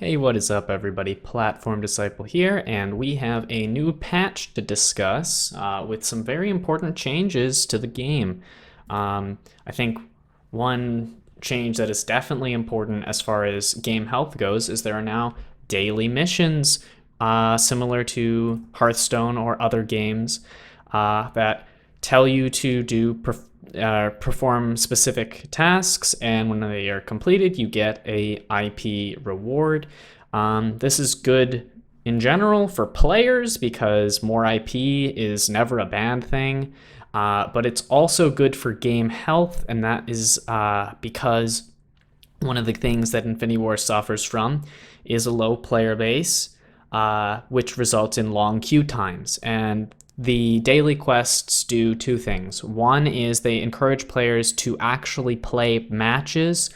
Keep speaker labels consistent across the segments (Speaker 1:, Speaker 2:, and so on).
Speaker 1: Hey, what is up, everybody? Platform Disciple here, and we have a new patch to discuss with some very important changes to the game. I think one change that is definitely important as far as game health goes is there are now daily missions similar to Hearthstone or other games that tell you to perform specific tasks, and when they are completed, you get a IP reward. This is good in general for players because more IP is never a bad thing, but it's also good for game health, and that is because one of the things that Infinity War suffers from is a low player base, which results in long queue times. And the daily quests do two things. One is they encourage players to actually play matches,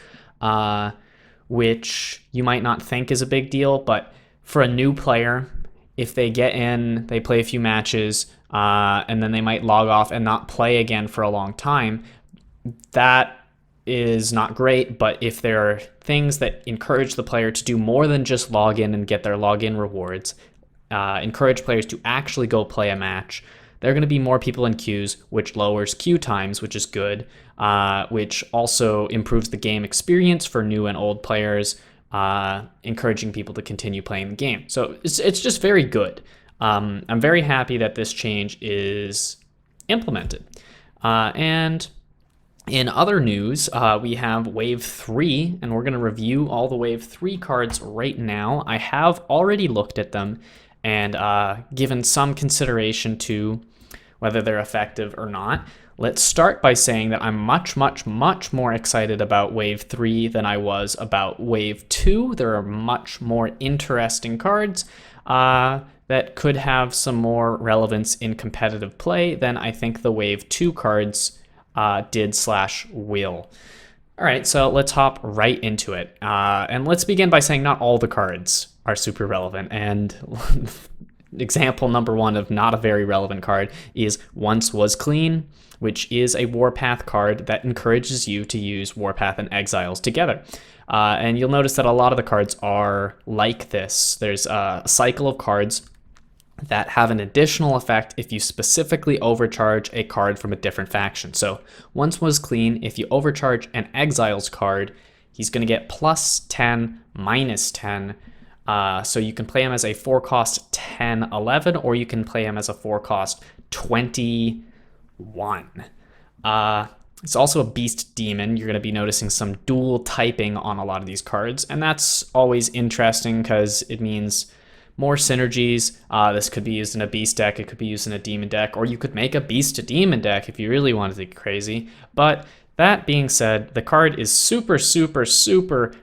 Speaker 1: which you might not think is a big deal, but for a new player, if they get in, they play a few matches, and then they might log off and not play again for a long time, that is not great. But if there are things that encourage the player to do more than just log in and get their login rewards, encourage players to actually go play a match, there are going to be more people in queues, which lowers queue times, which is good, which also improves the game experience for new and old players, encouraging people to continue playing the game. So it's just very good. I'm very happy that this change is implemented. And in other news, we have Wave 3, and we're going to review all the Wave 3 cards right now. I have already looked at them and given some consideration to whether they're effective or not. Let's start by saying that I'm much more excited about Wave 3 than I was about Wave 2. There are much more interesting cards that could have some more relevance in competitive play than I think the Wave 2 cards did/will. All right, so let's hop right into it. And let's begin by saying not all the cards are super relevant. And example number one of not a very relevant card is Once Was Clean, which is a Warpath card that encourages you to use Warpath and Exiles together. And you'll notice that a lot of the cards are like this. There's a cycle of cards that have an additional effect if you specifically overcharge a card from a different faction. So Once Was Clean, if you overcharge an Exiles card, he's going to get +10, -10. So you can play him as a 4-cost 10/11, or you can play him as a 4-cost 21. It's also a Beast Demon. You're going to be noticing some dual typing on a lot of these cards, and that's always interesting because it means more synergies. This could be used in a Beast deck, it could be used in a Demon deck, or you could make a Beast to Demon deck if you really wanted to get crazy. But that being said, the card is super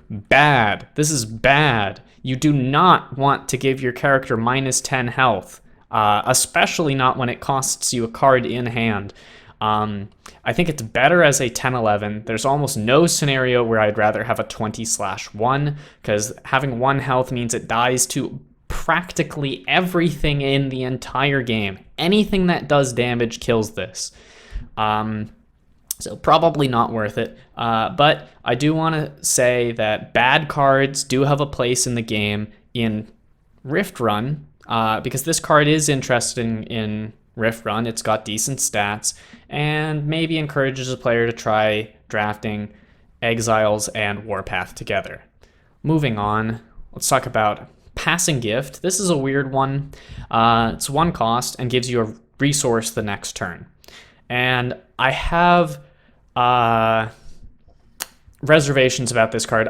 Speaker 1: bad. This is bad. You do not want to give your character -10 health, especially not when it costs you a card in hand. I think it's better as a 10/11. There's almost no scenario where I'd rather have a 20/1, because having 1 health means it dies to practically everything in the entire game. Anything that does damage kills this. So probably not worth it. But I do want to say that bad cards do have a place in the game in Rift Run, because this card is interesting in Rift Run. It's got decent stats and maybe encourages a player to try drafting Exiles and Warpath together. Moving on, let's talk about Passing Gift. This is a weird one. It's 1 cost and gives you a resource the next turn. And I have reservations about this card.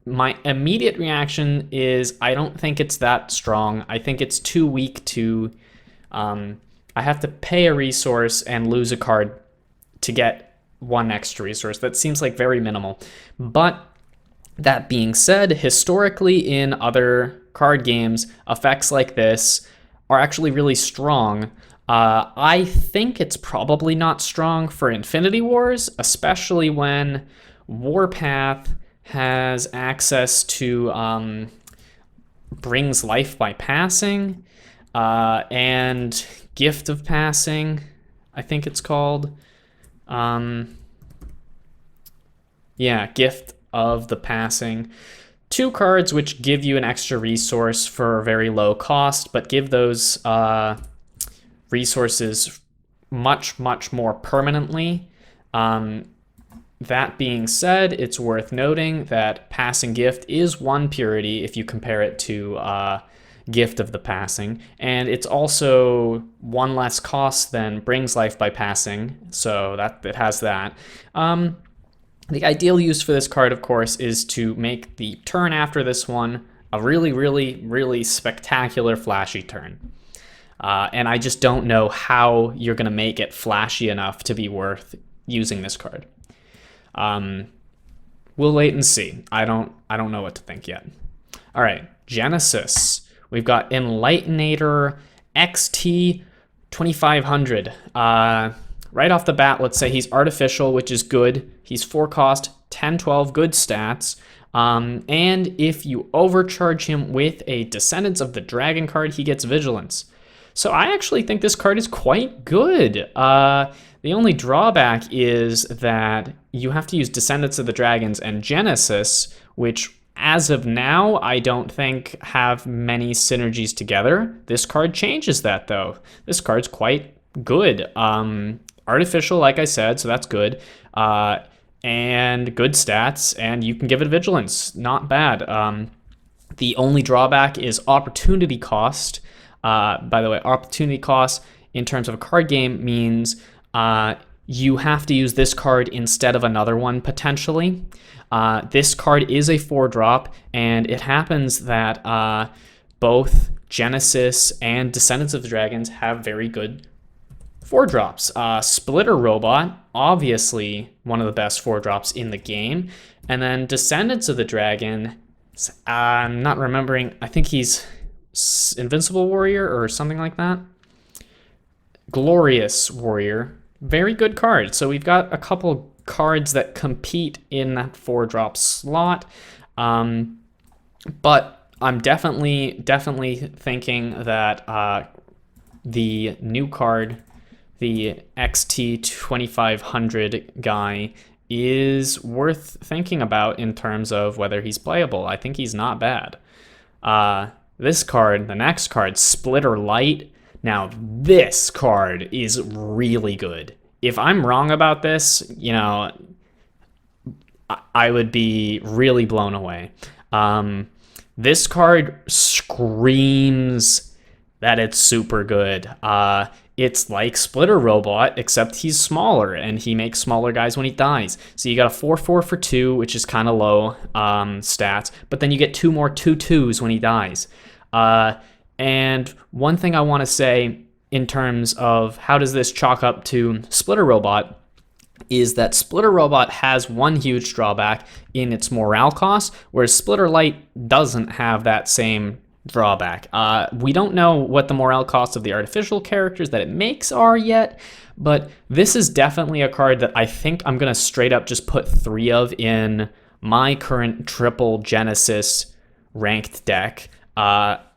Speaker 1: My immediate reaction is I don't think it's that strong. I think it's too weak to... I have to pay a resource and lose a card to get 1 extra resource. That seems like very minimal. But that being said, historically in other card games, effects like this are actually really strong. I think it's probably not strong for Infinity Wars, especially when Warpath has access to Brings Life by Passing, and Gift of Passing, I think it's called. Yeah, Gift of the Passing. two cards which give you an extra resource for a very low cost, but give those resources much more permanently. That being said, it's worth noting that Passing Gift is 1 purity if you compare it to Gift of the Passing, and it's also 1 less cost than Brings Life by Passing, so that it has that. The ideal use for this card, of course, is to make the turn after this one a really spectacular flashy turn. And I just don't know how you're going to make it flashy enough to be worth using this card. We'll wait and see. I don't know what to think yet. All right, Genesis. We've got Enlightenator XT 2500. Right off the bat, let's say he's artificial, which is good. He's 4 cost, 10-12, good stats. And if you overcharge him with a Descendants of the Dragon card, he gets Vigilance. So I actually think this card is quite good. The only drawback is that you have to use Descendants of the Dragons and Genesis, which as of now, I don't think have many synergies together. This card changes that though. This card's quite good. Artificial, like I said, so that's good. And good stats, and you can give it Vigilance. Not bad. The only drawback is opportunity cost. By the way, opportunity cost in terms of a card game means you have to use this card instead of another one potentially. This card is a 4-drop, and it happens that both Genesis and Descendants of the Dragons have very good 4-drops. Splitter Robot, obviously one of the best 4-drops in the game. And then Descendants of the Dragon, I'm not remembering, I think he's Invincible Warrior or something like that. Glorious Warrior, very good card. So we've got a couple cards that compete in that 4-drop slot. But I'm definitely thinking that the new card, the XT 2500 guy, is worth thinking about in terms of whether he's playable. I think he's not bad. This card, the next card, Splitter Light. Now, this card is really good. If I'm wrong about this, you know, I would be really blown away. This card screams that it's super good. It's like Splitter Robot, except he's smaller, and he makes smaller guys when he dies. So you got a 4/4 for 2, which is kind of low stats, but then you get 2 more 2/2s when he dies. And one thing I want to say in terms of how does this chalk up to Splitter Robot is that Splitter Robot has one huge drawback in its morale cost, whereas Splitter Light doesn't have that same drawback. We don't know what the morale costs of the artificial characters that it makes are yet, but this is definitely a card that I think I'm going to straight up just put 3 of in my current triple Genesis ranked deck.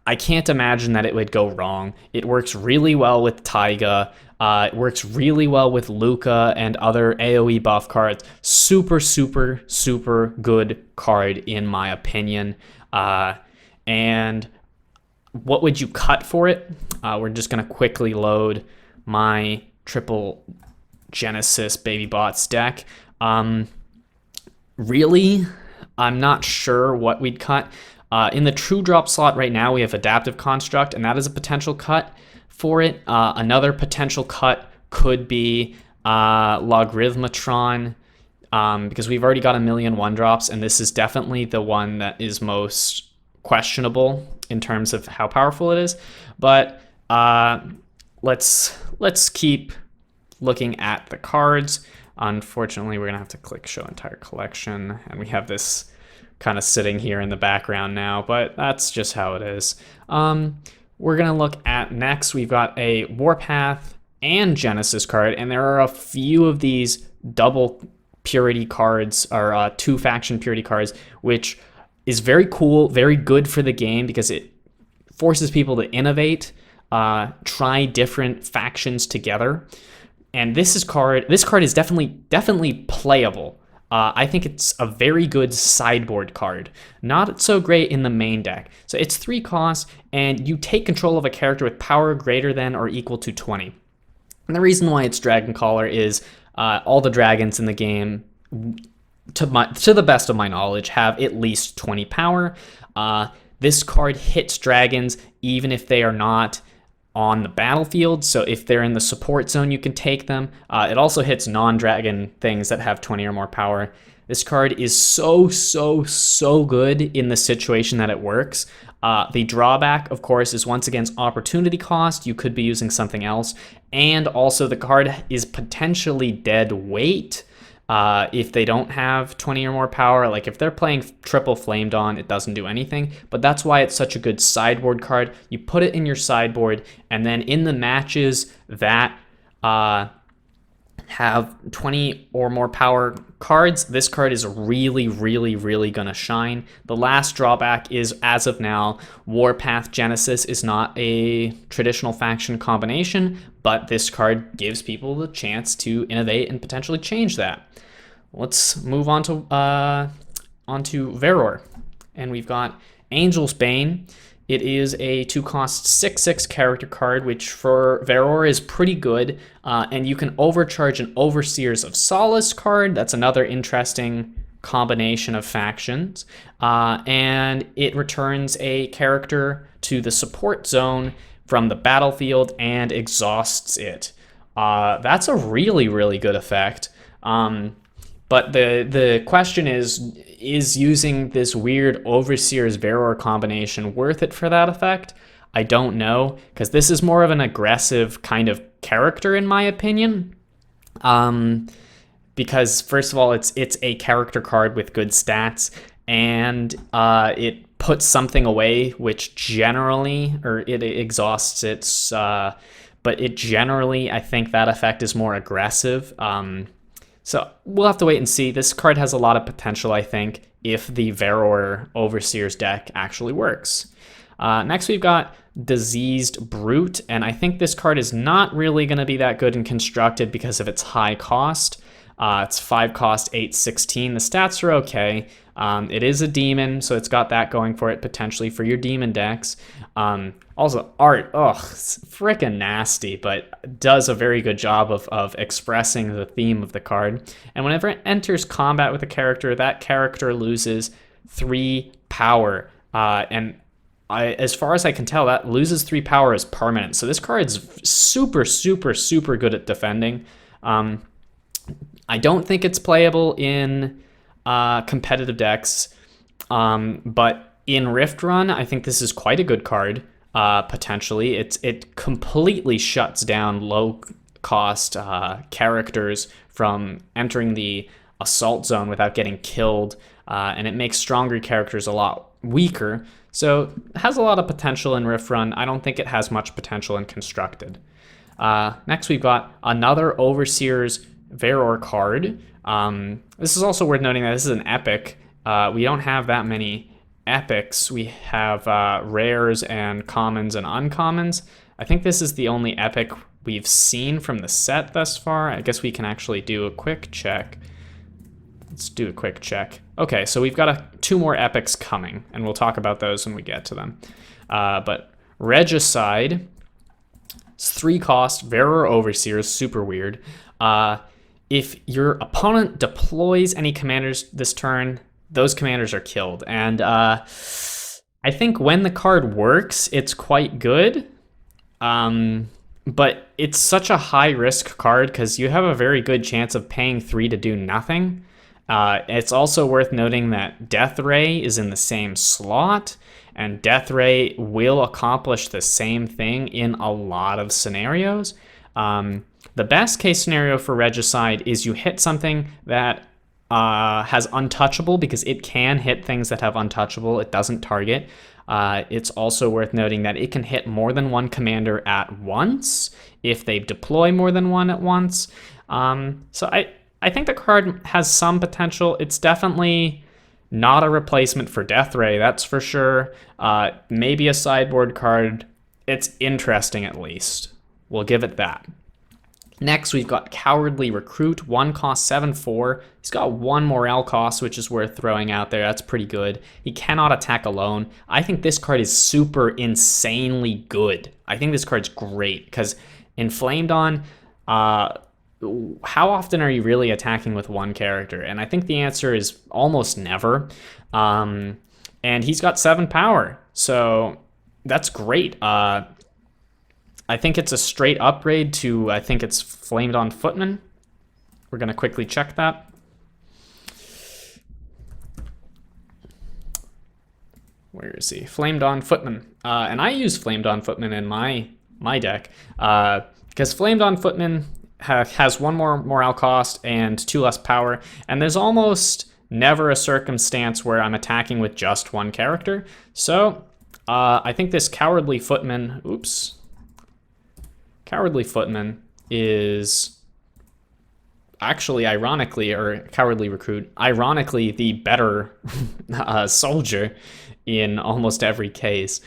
Speaker 1: I can't imagine that it would go wrong. It works really well with Taiga. It works really well with Luca and other AoE buff cards. Super good card in my opinion. And what would you cut for it? We're just going to quickly load my triple Genesis Baby Bots deck. Really, I'm not sure what we'd cut. In the true drop slot right now, we have Adaptive Construct, and that is a potential cut for it. Another potential cut could be Logarithmatron, because we've already got 1,000,000 1-drops, and this is definitely the one that is most questionable in terms of how powerful it is. But let's keep looking at the cards. Unfortunately, we're gonna have to click Show Entire Collection, and we have this kind of sitting here in the background now, but that's just how it is. We're gonna look at next, we've got a Warpath and Genesis card, and there are a few of these double purity cards, or 2 faction purity cards, which is very cool, very good for the game because it forces people to innovate, try different factions together. And this card is definitely playable. I think it's a very good sideboard card. Not so great in the main deck. So it's 3 costs, and you take control of a character with power greater than or equal to 20. And the reason why it's Dragon Caller is all the dragons in the game, to the best of my knowledge, have at least 20 power. This card hits dragons even if they are not on the battlefield. So if they're in the support zone, you can take them. It also hits non-dragon things that have 20 or more power. This card is so good in the situation that it works. The drawback, of course, is once again opportunity cost. You could be using something else. And also the card is potentially dead weight. If they don't have 20 or more power, like if they're playing triple Flame Dawn, it doesn't do anything. But that's why it's such a good sideboard card. You put it in your sideboard, and then in the matches that have 20 or more power cards, this card is really gonna shine. The last drawback is, as of now, Warpath Genesis is not a traditional faction combination, but this card gives people the chance to innovate and potentially change that. Let's move on to onto Veror, and we've got Angel's Bane. It is a 2-cost 6/6 character card, which for Veror is pretty good, and you can overcharge an Overseers of Solace card. That's another interesting combination of factions, and it returns a character to the support zone from the battlefield and exhausts it. That's a really good effect. But the question is using this weird Overseers Veror combination worth it for that effect? I don't know, because this is more of an aggressive kind of character in my opinion. Because first of all, it's a character card with good stats, and it puts something away, which generally, or it exhausts its, but it generally, I think that effect is more aggressive. So we'll have to wait and see. This card has a lot of potential, I think, if the Veror Overseers deck actually works. Next, we've got Diseased Brute, and I think this card is not really going to be that good in Constructed because of its high cost. It's 5 cost, 8/16. The stats are okay. It is a demon, so it's got that going for it potentially for your demon decks. Also, art, it's freaking nasty, but does a very good job of expressing the theme of the card. And whenever it enters combat with a character, that character loses 3 power. And as far as I can tell, that loses 3 power is permanent. So this card is super good at defending. I don't think it's playable in competitive decks, but in Rift Run, I think this is quite a good card. Potentially, it completely shuts down low-cost characters from entering the assault zone without getting killed, and it makes stronger characters a lot weaker. So it has a lot of potential in Rift Run. I don't think it has much potential in Constructed. Next, we've got another Overseers Veror card. This is also worth noting that this is an epic. We don't have that many epics. We have rares and commons and uncommons. I think this is the only epic we've seen from the set thus far. I guess we can actually do a quick check. Let's do a quick check. Okay, so we've got 2 more epics coming, and we'll talk about those when we get to them. But Regicide, it's 3 cost, Veror Overseers, super weird. If your opponent deploys any commanders this turn, those commanders are killed. And I think when the card works, it's quite good. But it's such a high-risk card because you have a very good chance of paying 3 to do nothing. It's also worth noting that Death Ray is in the same slot, and Death Ray will accomplish the same thing in a lot of scenarios. The best case scenario for Regicide is you hit something that has untouchable, because it can hit things that have untouchable. It doesn't target. It's also worth noting that it can hit more than one commander at once if they deploy more than one at once. So I think the card has some potential. It's definitely not a replacement for Death Ray, that's for sure. Maybe a sideboard card. It's interesting at least. We'll give it that. Next, we've got Cowardly Recruit, 1 cost 7/4. He's got 1 morale cost, which is worth throwing out there. That's pretty good. He cannot attack alone. I think this card is super insanely good. I think this card's great because Inflamed On, how often are you really attacking with one character? And I think the answer is almost never. And he's got 7 power, so that's great. I think it's a straight upgrade to, I think it's Flamed On Footman. We're going to quickly check that. Where is he? Flamed On Footman. And I use Flamed On Footman in my deck because Flamed On Footman has 1 more morale cost and 2 less power. And there's almost never a circumstance where I'm attacking with just 1 character. So I think this Cowardly Footman, Cowardly Footman is actually, ironically, or Cowardly Recruit, ironically, the better soldier in almost every case.